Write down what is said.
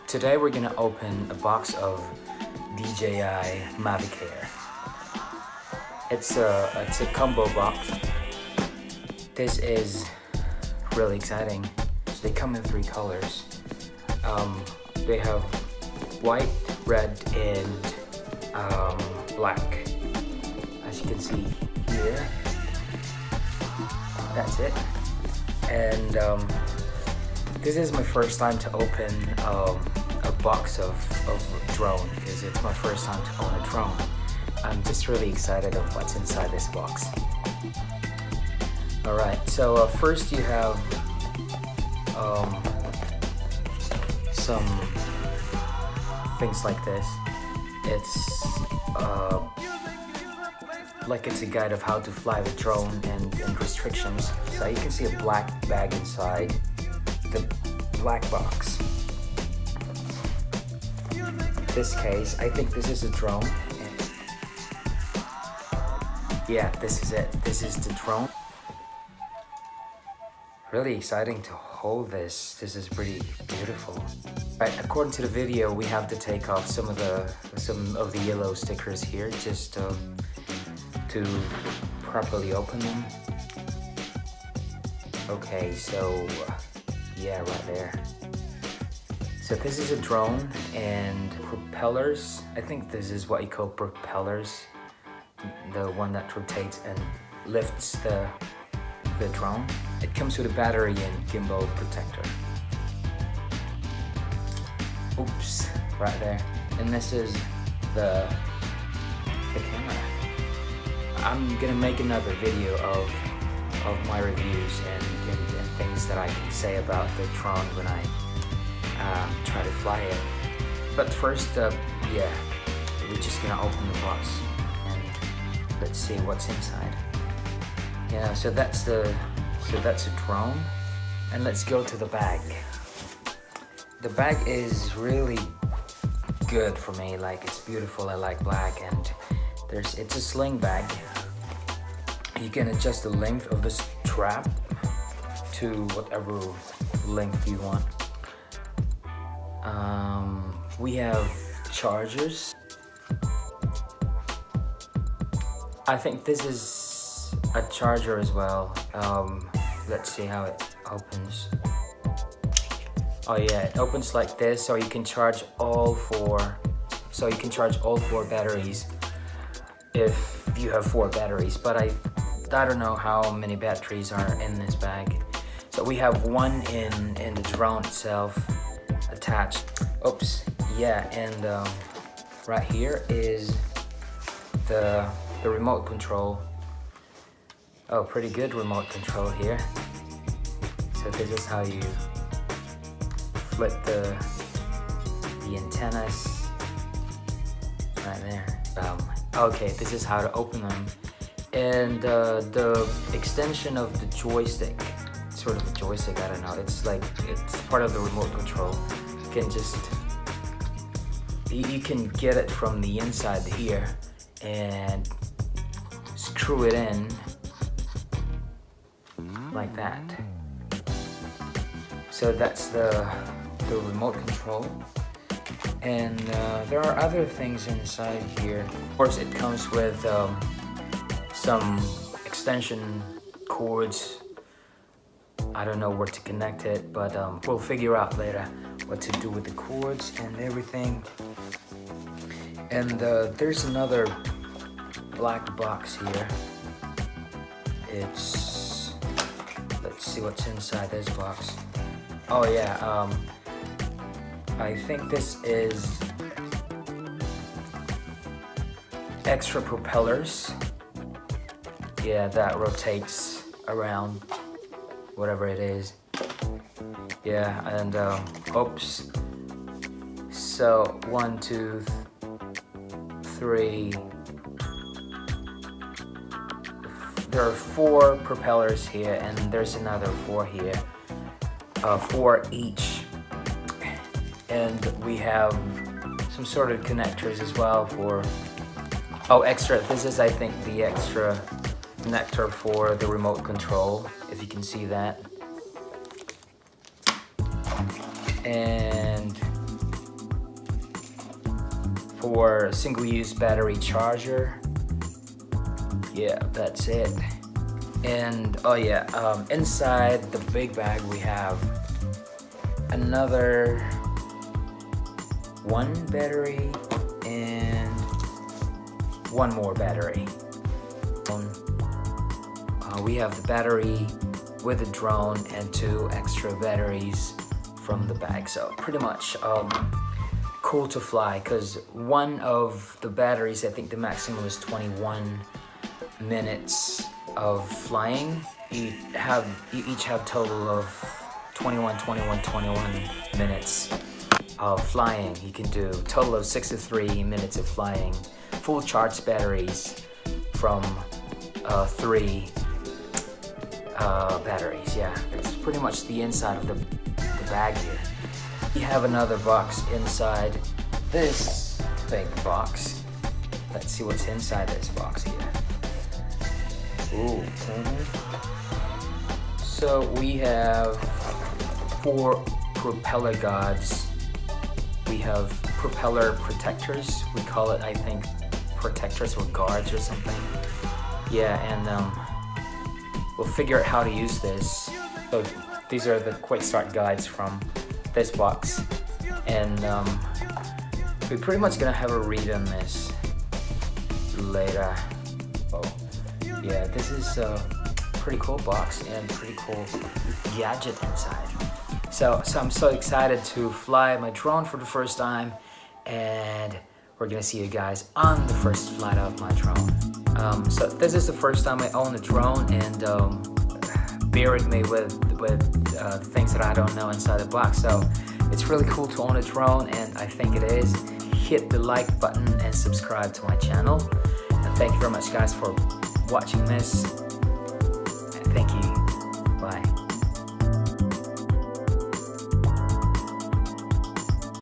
Today we're gonna open a box of DJI Mavic Air. It's a combo box. This is really exciting. So they come in 3 colors. They have white, red, and black. As you can see here, that's it. And this is my first time to open a box of drone, because it's my first time to own a drone. I'm just really excited of what's inside this box. Alright, so first you have some things like this. It's like it's a guide of how to fly the drone and restrictions. So you can see a black bag inside the black box. In this case, I think this is a drone. Yeah, this is it. This is the drone. Really exciting to hold this. This is pretty beautiful. Right, according to the video, we have to take off some of the yellow stickers here, just to properly open them. Okay, so yeah, right there. So this is a drone and propellers. I think this is what you call propellers. The one that rotates and lifts the drone. It comes with a battery and gimbal protector. Oops, right there. And this is the camera. I'm gonna make another video of my reviews and things that I can say about the drone when I try to fly it. But first, yeah, we're just gonna open the box and let's see what's inside. Yeah, so that's a drone, and let's go to the bag. The bag is really good for me. Like, it's beautiful. I like black, and it's a sling bag. You can adjust the length of the strap to whatever length you want. We have chargers. I think this is a charger as well. Let's see how it opens. Oh yeah, it opens like this, so you can charge all 4. So you can charge all 4 batteries if you have 4 batteries. But I don't know how many batteries are in this bag. So we have one in the drone itself attached. Oops, yeah, and right here is the remote control. Oh, pretty good remote control here. So this is how you flip the antennas right there. Okay, this is how to open them. And the extension of the joystick, sort of a joystick, I don't know. It's part of the remote control. You can just, you can get it from the inside here and screw it in like that. So that's the remote control. And there are other things inside here. Of course, it comes with some extension cords. I don't know where to connect it, but we'll figure out later what to do with the cords and everything. And there's another black box here. Let's see what's inside this box. Oh yeah, I think this is extra propellers. Yeah, that rotates around whatever it is. Yeah, and oops. So 1, 2, 3. There are 4 propellers here, and there's another 4 here. 4 each. And we have some sort of connectors as well for, oh, extra. This is, I think, the extra connector for the remote control, if you can see that. And for single-use battery charger. Yeah, that's it. And oh yeah, inside the big bag we have another one battery and one more battery. We have the battery with the drone and 2 extra batteries from the bag. So pretty much cool to fly, because one of the batteries, I think the maximum is 21 minutes of flying. You each have total of 21 minutes of flying. You can do a total of 63 minutes of flying. Full charged batteries from 3 batteries. Yeah, that's pretty much the inside of the bag here. We have another box inside this big box. Let's see what's inside this box here. Ooh. So we have 4 propeller guards. We have propeller protectors. We call it, I think, protectors or guards or something. Yeah, and we'll figure out how to use this. So these are the quick start guides from this box, and we're pretty much gonna have a read on this later. Oh, yeah, this is a pretty cool box and pretty cool gadget inside. So I'm so excited to fly my drone for the first time, and we're gonna see you guys on the first flight of my drone. So this is the first time I own a drone, and bear with me with the things that I don't know inside the box. So it's really cool to own a drone, and I think it is. Hit the like button and subscribe to my channel. And thank you very much, guys, for watching this. And thank you.